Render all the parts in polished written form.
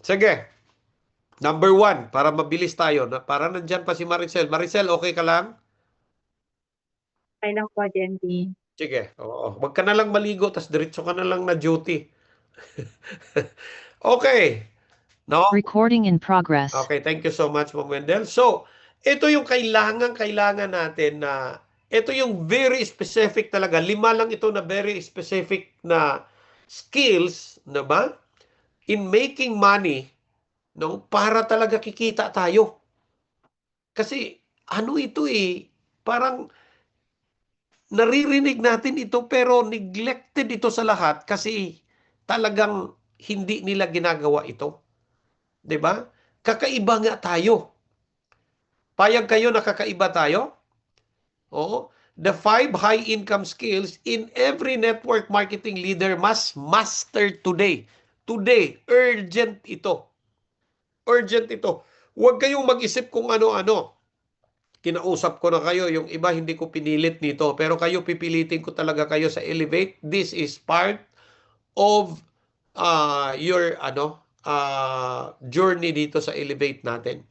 Sige. Number one, para mabilis tayo. Para nandyan pa si Maricel. Maricel, okay ka lang? Okay lang po, GMP. Sige. Oo. Wag ka na lang maligo, tas diretso ka na lang na duty. Okay. No? Recording in progress. Okay, thank you so much, Ma'am Wendell. So, ito yung kailangan natin na ito yung very specific talaga. Lima lang ito na very specific na skills, na ba? In making money, no, para talaga kikita tayo. Kasi ano ito parang naririnig natin ito pero neglected ito sa lahat kasi talagang hindi nila ginagawa ito. 'Di ba? Kakaiba nga tayo. Payag kayo na kakaiba tayo? Oo. The five high income skills in every network marketing leader must master today. Today, urgent ito. Urgent ito. Huwag kayong mag-isip kung ano-ano. Kinausap ko na kayo, yung iba hindi ko pinilit nito, pero kayo pipilitin ko talaga kayo sa Elevate. This is part of your journey dito sa Elevate natin.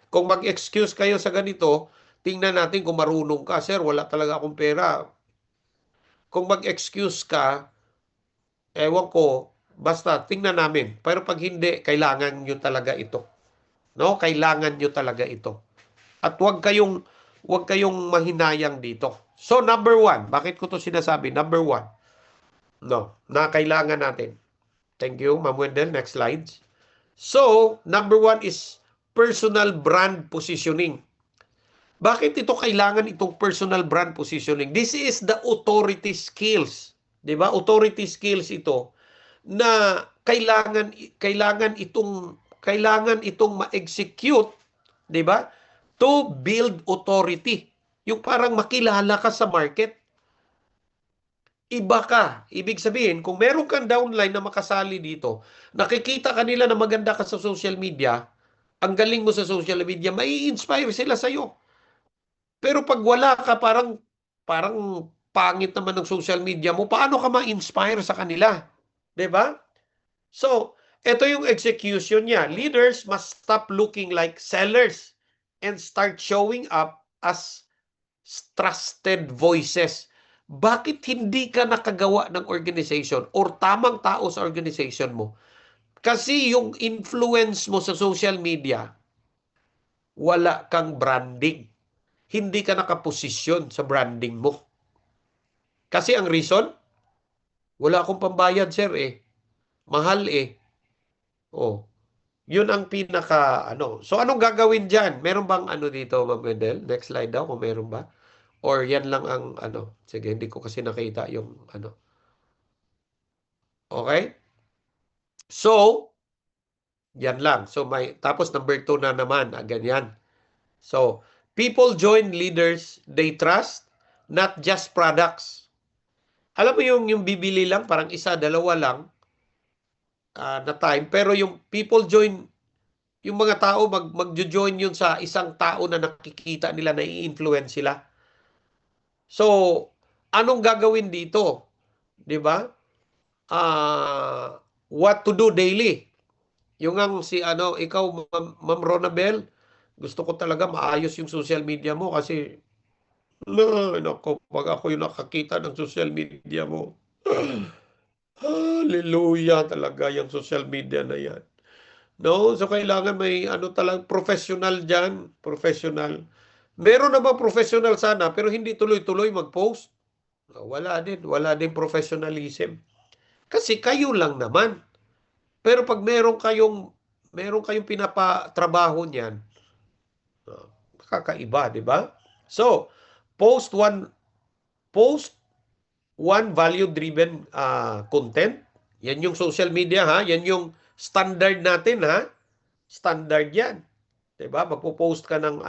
Kung mag-excuse kayo sa ganito, tingnan natin kung marunong ka. Sir, wala talaga akong pera. Kung mag-excuse ka, ewan ko, basta tingnan namin. Pero pag hindi, kailangan nyo talaga ito. No? Kailangan nyo talaga ito. At huwag kayong mahinayang dito. So, number one, bakit ko to sinasabi? Number one, no, na kailangan natin. Thank you, Ma'am Wendell. Next slides. So, number one is personal brand positioning. Bakit ito kailangan itong personal brand positioning? This is the authority skills. 'Di ba? Authority skills ito na kailangan itong ma-execute, 'di ba? To build authority. Yung parang makilala ka sa market. Iba ka. Ibig sabihin, kung meron kang downline na makasali dito, nakikita kanila na maganda ka sa social media, ang galing mo sa social media, mai-inspire sila sa iyo. Pero pag wala ka, parang pangit naman ng social media mo, paano ka ma-inspire sa kanila? 'Di ba? So, ito yung execution niya. Leaders must stop looking like sellers and start showing up as trusted voices. Bakit hindi ka nakagawa ng organization or tamang tao sa organization mo? Kasi yung influence mo sa social media, wala kang branding. Hindi ka nakaposisyon sa branding mo. Kasi ang reason, wala akong pambayad, sir Mahal Oh, yun ang So, anong gagawin dyan? Meron bang dito, Ma'am Wendell? Next slide daw, kung meron ba? Or yan lang ang Sige, hindi ko kasi nakita yung Okay? So, yan lang. So, tapos number 2 na naman, ganyan. So, people join leaders they trust, not just products. Alam mo yung bibili lang, parang isa, dalawa lang na time. Pero yung people join, yung mga tao magjo-join yun sa isang tao na nakikita nila na i-influence sila. So, anong gagawin dito? 'Di ba? What to do daily. Yung ikaw, Ma'am Ronabel, gusto ko talaga maayos yung social media mo kasi nako, pag ako yung nakakita ng social media mo, hallelujah talaga yung social media na yan. No? So, kailangan may talagang professional dyan. Professional. Meron naman professional sana, pero hindi tuloy-tuloy mag-post. Wala din. Wala din professionalism. Kasi kayo lang naman. Pero pag meron kayong pinapatrabaho niyan, kakaiba, di ba? So, post one post one value-driven content. Yan yung social media, ha? Yan yung standard natin, ha? Standard yan. 'Di ba? Magpo-post ka ng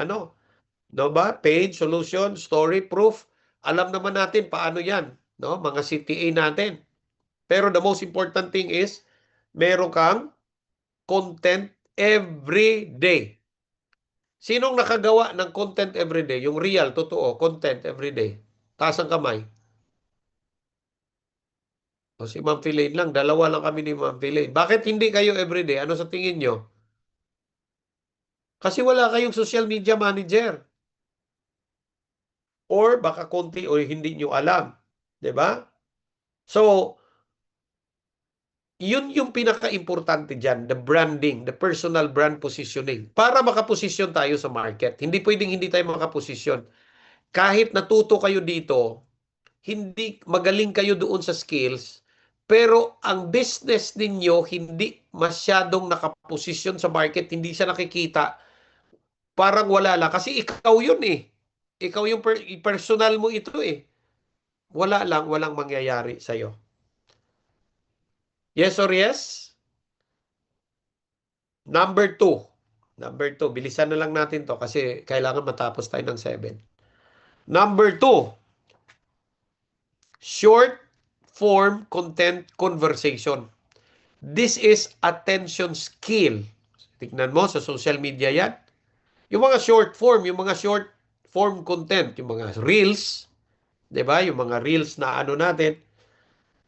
no ba? Page, solution, story, proof. Alam naman natin paano 'yan, no? Mga CTA natin. Pero the most important thing is meron kang content every day. Sinong nakagawa ng content every day? Yung real, totoo, content every day. Taas ang kamay. O si Ma'am Philaine lang, dalawa lang kami ni Ma'am Philaine. Bakit hindi kayo everyday? Ano sa tingin nyo? Kasi wala kayong social media manager. Or baka konti o hindi nyo alam. 'Di ba? So, yun yung pinaka-importante dyan, the branding, the personal brand positioning. Para makaposisyon tayo sa market. Hindi pwedeng hindi tayo makaposisyon. Kahit natuto kayo dito, hindi magaling kayo doon sa skills, pero ang business ninyo hindi masyadong nakaposisyon sa market, hindi siya nakikita, parang wala lang. Kasi ikaw yun eh. Ikaw yung personal mo ito eh. Wala lang, walang mangyayari sa'yo. Yes or yes? Number two. Number two. Bilisan na lang natin to kasi kailangan matapos tayo ng 7. Number two. Short form content conversation. This is attention skill. Tignan mo sa social media yan. Yung mga short form, yung mga short form content, yung mga reels, 'di ba? Yung mga reels na ano natin.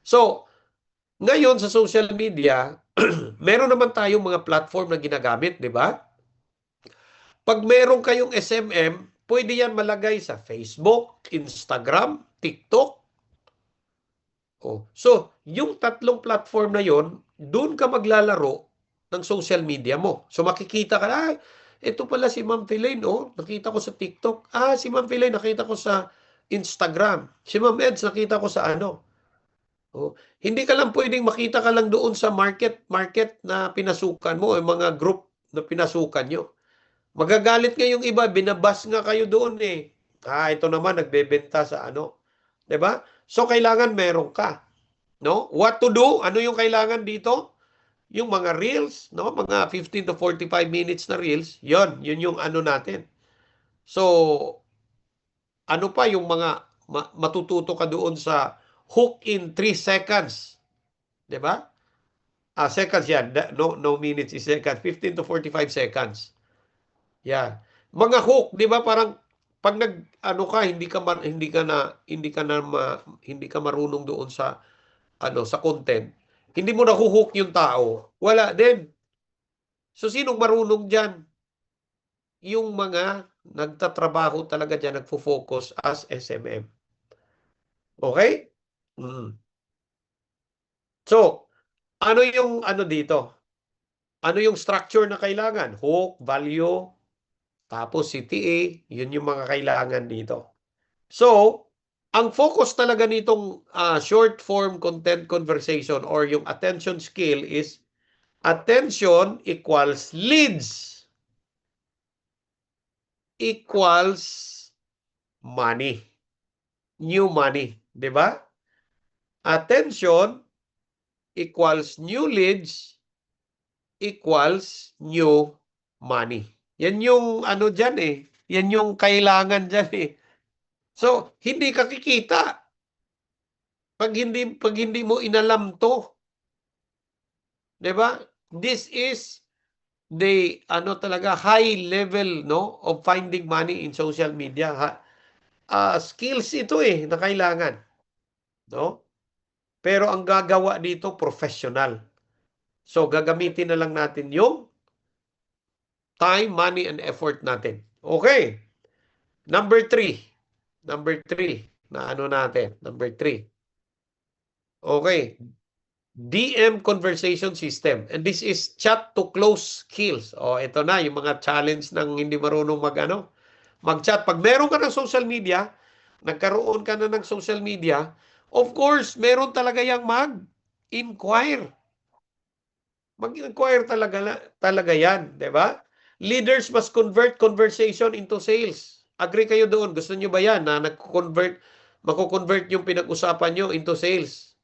So, ngayon sa social media, meron naman tayong mga platform na ginagamit, 'di ba? Pag meron kayong SMM, pwede yan malagay sa Facebook, Instagram, TikTok. Oh. So, yung tatlong platform na yon, doon ka maglalaro ng social media mo. So, makikita ka, ay, ito pala si Ma'am Philaine, oh, nakita ko sa TikTok. Ah, si Ma'am Philaine, nakita ko sa Instagram. Si Ma'am Eds, nakita ko sa ano. Oh. Hindi ka lang pwedeng makita ka lang doon sa market na pinasukan mo, o mga group na pinasukan nyo. Magagalit nga yung iba, binabas nga kayo doon eh. Ah, ito naman, nagbebenta sa ano. 'Di ba? So, kailangan meron ka. No? What to do? Ano yung kailangan dito? Yung mga reels, no? Mga 15 to 45 minutes na reels, yun yung ano natin. So, ano pa yung mga matututo ka doon sa hook in 3 seconds. 'Di ba? Ah, seconds yan. No minutes is seconds. 15 to 45 seconds. Yeah. Mga hook, 'di ba? Parang pag ano ka, hindi ka marunong doon sa ano sa content, hindi mo nahuhook yung tao, wala din. So, sinong marunong dyan? Yung mga nagtatrabaho talaga dyan, nagfo-focus as SMM. Okay? Mm. So, ano yung ano dito? Ano yung structure na kailangan? Hook, value, tapos CTA, yun yung mga kailangan dito. So, ang focus talaga nitong short form content conversation or yung attention skill is attention equals leads equals money. New money. 'Di ba? Attention equals new leads equals new money. Yan yung ano dyan eh. Yan yung kailangan dyan eh. So, hindi ka kikita pag hindi mo inalam to. 'Di ba? This is the ano talaga high level no of finding money in social media. Skills ito eh na kailangan, no? Pero ang gagawa dito professional. So gagamitin na lang natin yung time, money and effort natin. Okay. Number 3. Number 3 na ano natin? Number 3. Okay. DM conversation system. And this is chat to close skills. O, ito na yung mga challenge ng hindi marunong mag-chat. Pag meron ka ng social media, nagkaroon ka na ng social media, of course, meron talaga yung mag-inquire. Mag-inquire talaga yan, di ba? Leaders must convert conversation into sales. Agree kayo doon? Gusto nyo ba yan na mako-convert yung pinag-usapan nyo into sales?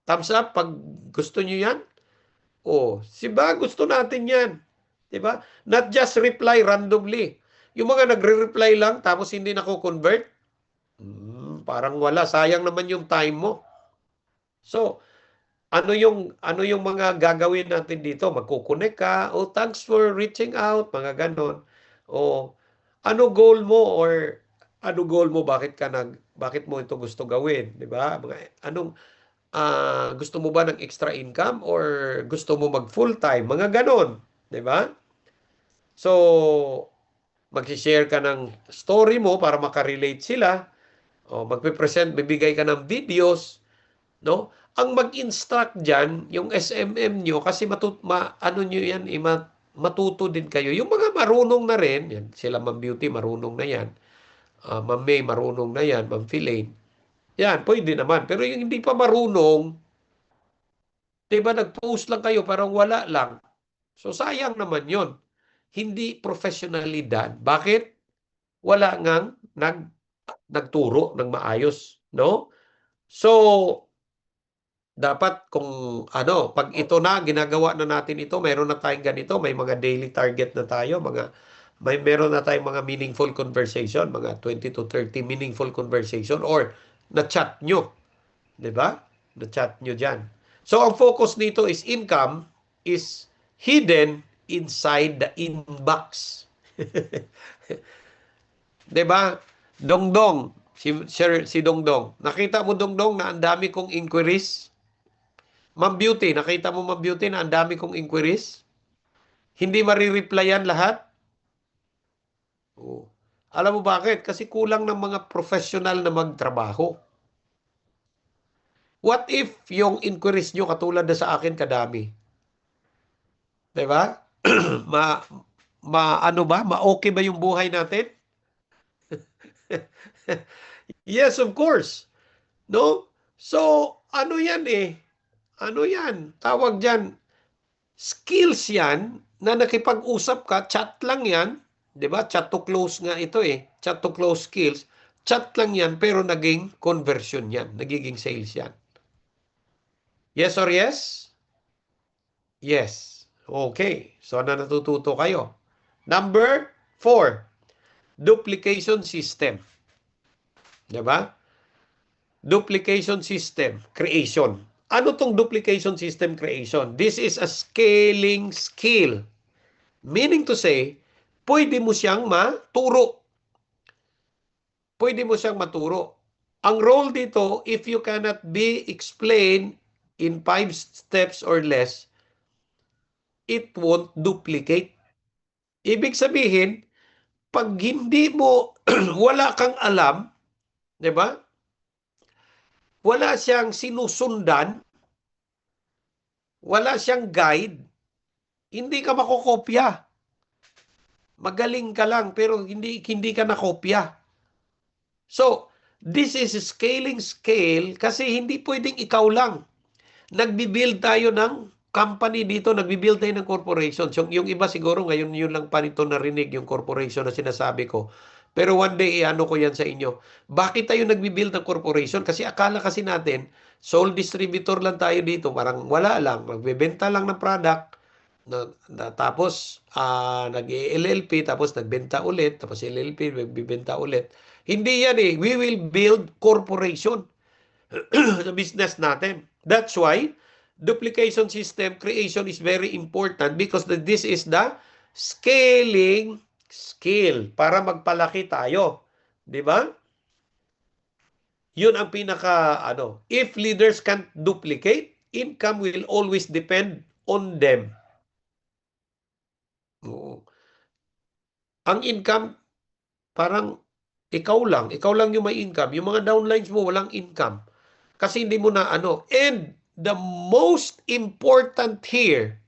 Thumbs up pag gusto nyo yan? Oh, siba, gusto natin yan. Di ba? Not just reply randomly. Yung mga nagre-reply lang tapos hindi nako-convert, parang wala. Sayang naman yung time mo. So, ano yung mga gagawin natin dito? Magko-connect ka, oh thanks for reaching out, mga ganon. O ano goal mo bakit mo ito gusto gawin, 'di ba? gusto mo ba ng extra income or gusto mo mag full-time? Mga ganon. 'Di ba? So, mag-share ka ng story mo para makarelate sila. O, bibigay ka ng videos, no? Ang mag-instruct diyan, yung SMM nyo, kasi ano nyo yan, matuto din kayo. Yung mga marunong na rin, yan, sila Ma'am Beauty, marunong na yan. Ma'am May, marunong na yan. Ma'am Philaine. Yan, pwede naman. Pero yung hindi pa marunong, di ba, nag-post lang kayo, parang wala lang. So, sayang naman yon. Hindi professionally done. Bakit? Wala ngang nagturo ng maayos, no? So, dapat kung ano, pag ito na, ginagawa na natin ito, mayroon na tayong ganito, may mga daily target na tayo, meron na tayong mga meaningful conversation, mga 20 to 30 meaningful conversation, or na-chat nyo, di ba? Na-chat nyo dyan. So, ang focus nito is income is hidden inside the inbox. Di ba? Dongdong, si Dongdong. Nakita mo Dongdong na ang dami kong inquiries? Ma'am Beauty, nakita mo Ma'am Beauty na ang dami kong inquiries? Hindi marireplyan lahat? Oh. Alam mo bakit? Kasi kulang ng mga professional na magtrabaho. What if yung inquiries nyo katulad na sa akin kadami? Diba? Ano ba? Ma-okay ba yung buhay natin? Yes, of course. No? So, ano yan eh? Ano yan? Tawag dyan, skills yan na nakipag-usap ka, chat lang yan. 'Di ba? Chat to close nga ito eh. Chat to close skills. Chat lang yan pero naging conversion yan. Nagiging sales yan. Yes or yes? Yes. Okay. So, natututo kayo. Number 4, duplication system. 'Di ba? Duplication system creation. Ano tong duplication system creation? This is a scaling skill. Meaning to say, pwede mo siyang maturo. Pwede mo siyang maturo. Ang role dito, if you cannot be explained in 5 steps or less, it won't duplicate. Ibig sabihin, pag hindi mo, wala kang alam, di ba? Wala siyang sinusundan, wala siyang guide, hindi ka makokopya. Magaling ka lang pero hindi ka nakopya. So, this is a scaling scale kasi hindi pwedeng ikaw lang. Nagbi-build tayo ng company dito, nagbi-build tayo ng corporation. So, yung iba siguro ngayon yun lang pa nito narinig yung corporation na sinasabi ko. Pero one day, ano ko yan sa inyo. Bakit tayo nagbi-build ng corporation? Kasi akala kasi natin, sole distributor lang tayo dito. Parang wala lang. Magbebenta lang ng product. Tapos, nag-LLP, tapos nagbenta ulit. Tapos LLP, magbibenta ulit. Hindi yan eh. We will build corporation sa business natin. That's why, duplication system creation is very important because this is the scaling skill para magpalaki tayo. Di ba? Yun ang if leaders can't duplicate, income will always depend on them. Oo. Ang income, parang ikaw lang yung may income. Yung mga downlines mo, walang income. Kasi hindi mo na And the most important here,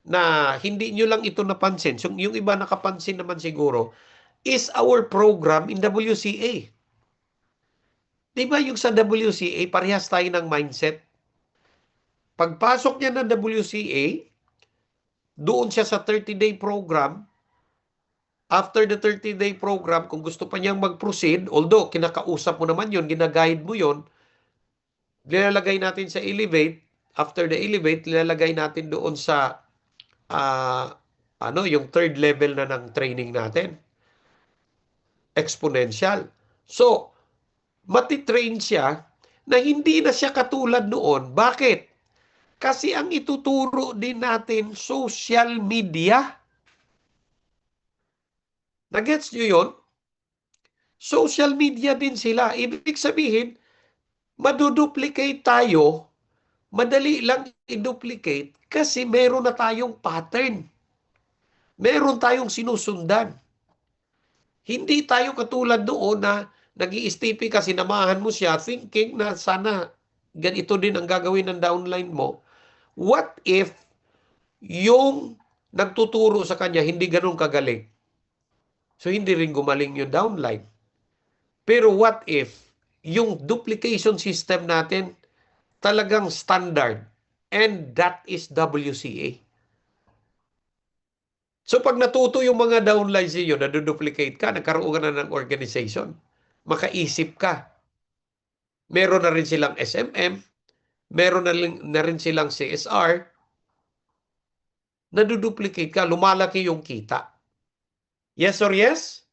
na hindi nyo lang ito napansin, so yung iba nakapansin naman siguro, is our program in WCA. Diba yung sa WCA, parehas tayo ng mindset. Pagpasok niya ng WCA, doon siya sa 30-day program. After the 30-day program, kung gusto pa niyang mag-proceed, although kinakausap mo naman yun, ginaguide mo yun, nilalagay natin sa Elevate. After the Elevate, nilalagay natin doon sa yung third level na ng training natin. Exponential. So, matitrain siya na hindi na siya katulad noon. Bakit? Kasi ang ituturo din natin, social media. Nagets nyo yun? Social media din sila. Ibig sabihin, maduduplicate tayo Madali lang i-duplicate kasi meron na tayong pattern. Meron tayong sinusundan. Hindi tayo katulad doon na nag-i-STP ka, sinamahan mo siya thinking na sana ganito din ang gagawin ng downline mo. What if yung nagtuturo sa kanya hindi ganun kagaling? So hindi rin gumaling yung downline. Pero what if yung duplication system natin talagang standard and that is WCA? So pag natuto yung mga downlines niyo, na-duplicate ka, nagkaroon ka na ng organization, makaisip ka. Meron na rin silang SMM, meron na rin silang CSR, na-duplicate ka, lumalaki yung kita. Yes or yes?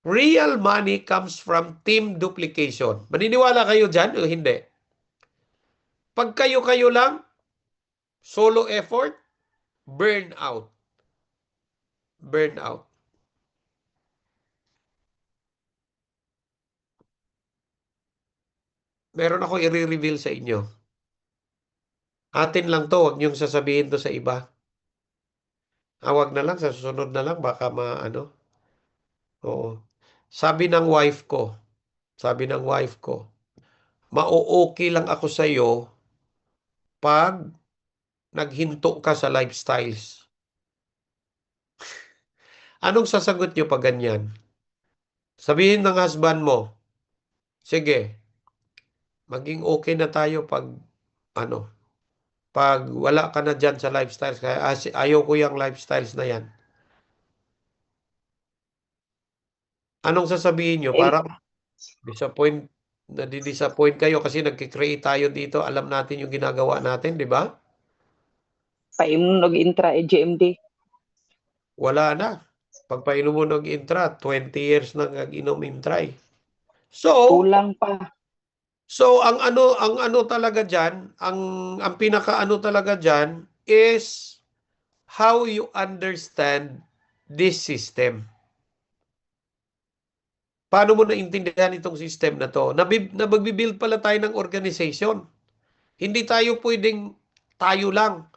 Real money comes from team duplication. Maniniwala kayo dyan o hindi? Pag kayo-kayo lang, solo effort, burnout. Burnout. Meron ako i-reveal sa inyo. Atin lang to, huwag niyong sasabihin to sa iba. Awag na lang, sa susunod na lang, baka maano. Oo. Sabi ng wife ko, ma-okay lang ako sa iyo pag naghinto ka sa lifestyles. Anong sasagot niyo pag ganyan? Sabihin ng husband mo, sige, maging okay na tayo pag ano, pag wala ka na dyan sa lifestyles, kaya ayaw ko yung lifestyles na yan. Anong sasabihin nyo? Eh, Parang nadi-disappoint kayo kasi nagkikreate tayo dito. Alam natin yung ginagawa natin, di ba? Paim nag-intra GMD. Wala na. Pagpainom mo ng intra, 20 years na nag-inom intra eh. So, Kulang pa. ang ano talaga diyan, ang pinaka-ano talaga diyan is how you understand this system. Paano mo naintindihan itong system na to? Nabagbibuild pala tayo ng organization. Hindi tayo pwedeng tayo lang.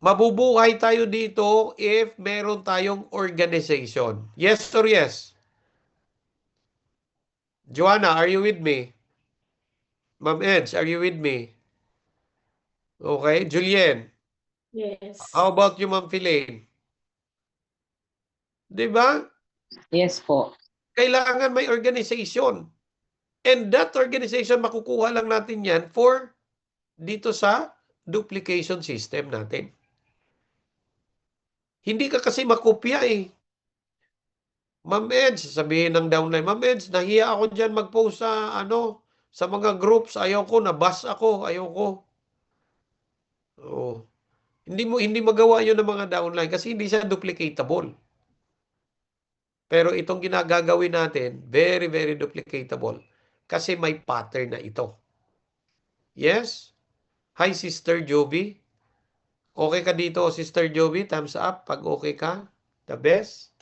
Mabubuhay tayo dito if meron tayong organization. Yes or yes? Joanna, are you with me? Ma'am Eds, are you with me? Okay. Julien, Yes. how about you, Ma'am Philaine? Di ba? Yes po. Kailangan may organization. And that organization, makukuha lang natin yan for dito sa duplication system natin. Hindi ka kasi makopya eh. Ma'am Eds, sabihin ng downline, Ma'am Eds, nahiya ako dyan mag-post sa sa mga groups, ayaw ko, nabas ako, ayaw ko. Oh. Hindi magawa 'yon ng mga downline kasi hindi siya duplicatable. Pero itong ginagagawin natin, very, very duplicatable kasi may pattern na ito. Yes? Hi, Sister Joby. Okay ka dito, Sister Joby? Thumbs up pag okay ka. The best.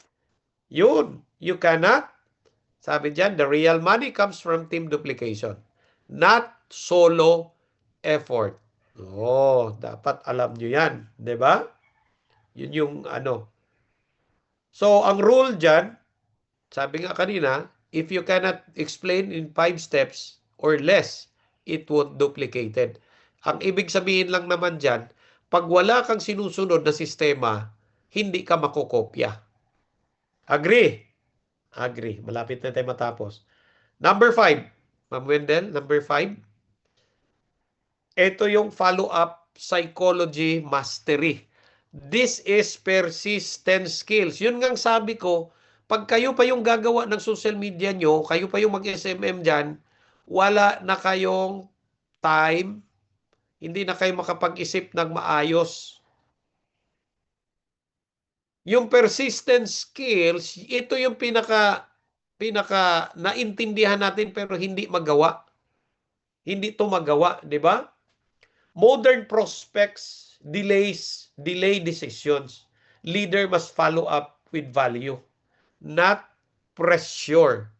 Yun. You cannot. Sabi dyan, the real money comes from team duplication. Not solo effort. Oh, dapat alam nyo yan. 'Di ba? Yun yung ano. So, ang rule dyan, sabi nga kanina, if you cannot explain in 5 steps or less, it won't duplicated. Ang ibig sabihin lang naman dyan, pag wala kang sinusunod na sistema, hindi ka makokopya. Agree? Agree. Malapit na tayo matapos. Number 5. Ma'am Wendell, number 5. Ito yung follow-up psychology mastery. This is persistence skills. Yun nga sabi ko, pag kayo pa yung gagawa ng social media nyo, kayo pa yung mag-SMM dyan, wala na kayong time, hindi na kayo makapag-isip ng maayos. Yung persistence skills, ito yung pinaka naintindihan natin pero hindi magawa. Hindi to magawa, di ba? Modern prospects delay decisions. Leader must follow up with value, not pressure.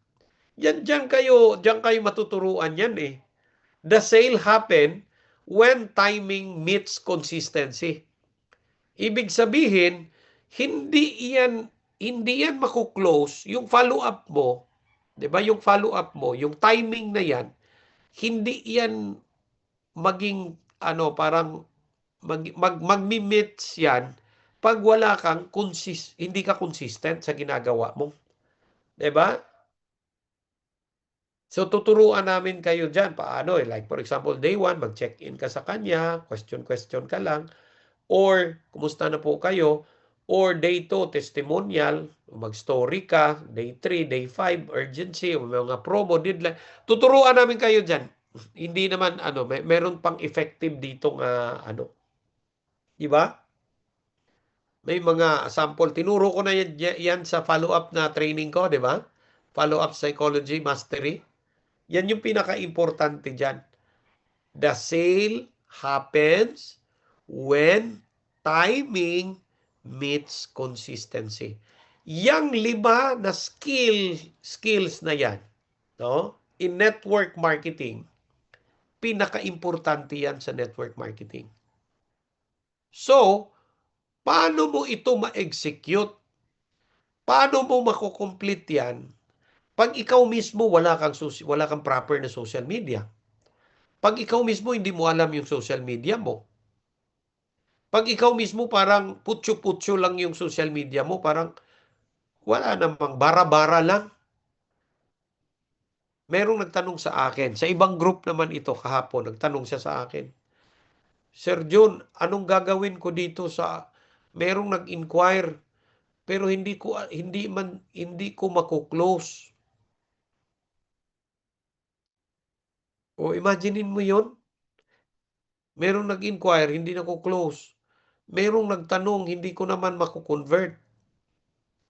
Diyan kayo matuturuan yan eh. The sale happen when timing meets consistency. Ibig sabihin, hindi yan makuklose yung follow-up mo, 'di ba? Yung follow-up mo, yung timing na yan, hindi yan maging ano, parang magmi-meets yan pag wala kang hindi ka consistent sa ginagawa mo, 'di ba? So tuturuan namin kayo diyan paano like for example day 1 mag-check-in ka sa kanya, question ka lang, or kumusta na po kayo, or day 2 testimonial, mag-story ka, day 3, day 5 urgency, mga promo deadline. Tuturuan namin kayo diyan. Hindi naman ano, meron pang effective dito nga ano, 'di ba? May mga sample. Tinuro ko na yan sa follow-up na training ko, di ba? Follow-up psychology mastery. Yan yung pinaka-importante dyan. The sale happens when timing meets consistency. Yang 5 na skills na yan, no? In network marketing, pinaka-importante yan sa network marketing. So, paano mo ito ma-execute? Paano mo makukomplete yan pag ikaw mismo wala kang proper na social media? Pag ikaw mismo hindi mo alam yung social media mo. Pag ikaw mismo parang putyo-putyo lang yung social media mo, parang wala namang bara-bara lang. Merong nagtanong sa akin, sa ibang group naman ito kahapon, nagtanong siya sa akin, Sir John, anong gagawin ko dito merong nag-inquire pero hindi ko mako-close. O imaginein mo 'yon? Merong nag-inquire, hindi na ko close. Merong nagtanong, hindi ko naman mako-convert.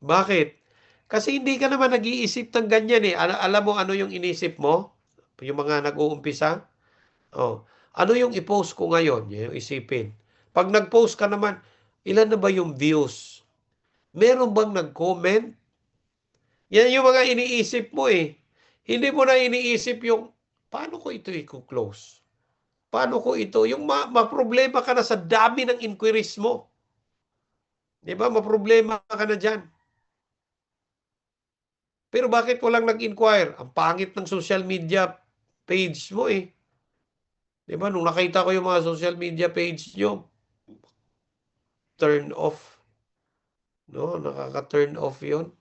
Bakit? Kasi hindi ka naman nag-iisip ng ganyan eh. Alam mo ano yung inisip mo? Yung mga nag-uumpisa? Oh. Ano yung i-post ko ngayon? Yan yung isipin. Pag nag-post ka naman, ilan na ba yung views? Meron bang nag-comment? Yan yung mga iniisip mo eh. Hindi mo na iniisip yung, paano ko ito i-close? Paano ko ito? Yung ma-problema ka na sa dami ng inquiries mo. Di ba? Ma-problema ka na dyan. Pero bakit walang nag-inquire? Ang pangit ng social media page mo eh. Di ba? Nung nakita ko yung mga social media page nyo, turn off. No? Nakaka-turn off yun.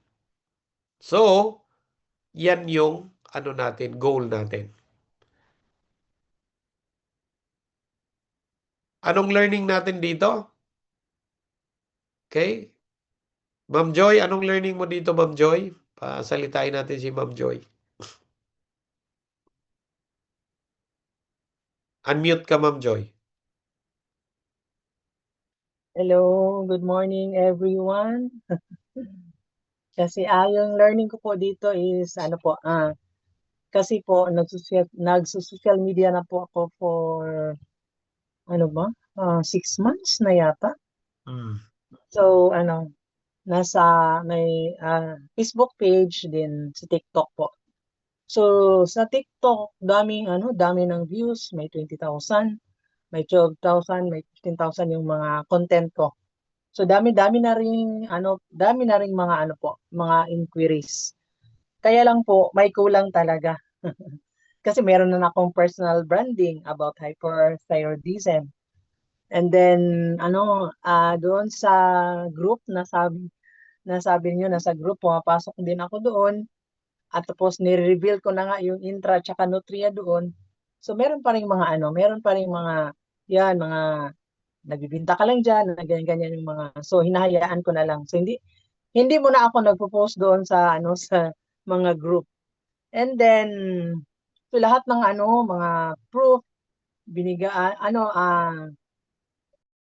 So, yan yung ano natin, goal natin. Anong learning natin dito? Okay? Ma'am Joy, anong learning mo dito, Ma'am Joy? Pasalitain natin si Ma'am Joy. Unmute ka, Ma'am Joy. Hello, good morning everyone. Kasi yung learning ko po dito is kasi po nagso-social media na po ako for 6 months na yata. So may Facebook page din sa TikTok po. So sa TikTok dami ng views, may 20,000, may 12,000, may 15,000 yung mga content ko. So dami-dami na ring mga inquiries. Kaya lang po may kulang talaga. Kasi meron na akong personal branding about hyperthyroidism. And then doon sa group nasabi niyo na sa group pumapasok din ako doon. At tapos ni-reveal ko na nga yung intra at nutria doon. So meron pa ring mga mga nagbibinta ka lang dyan, na ganyan-ganyan yung mga, so hinahayaan ko na lang. So hindi mo na ako nagpo-post doon sa sa mga group. And then so lahat ng mga proof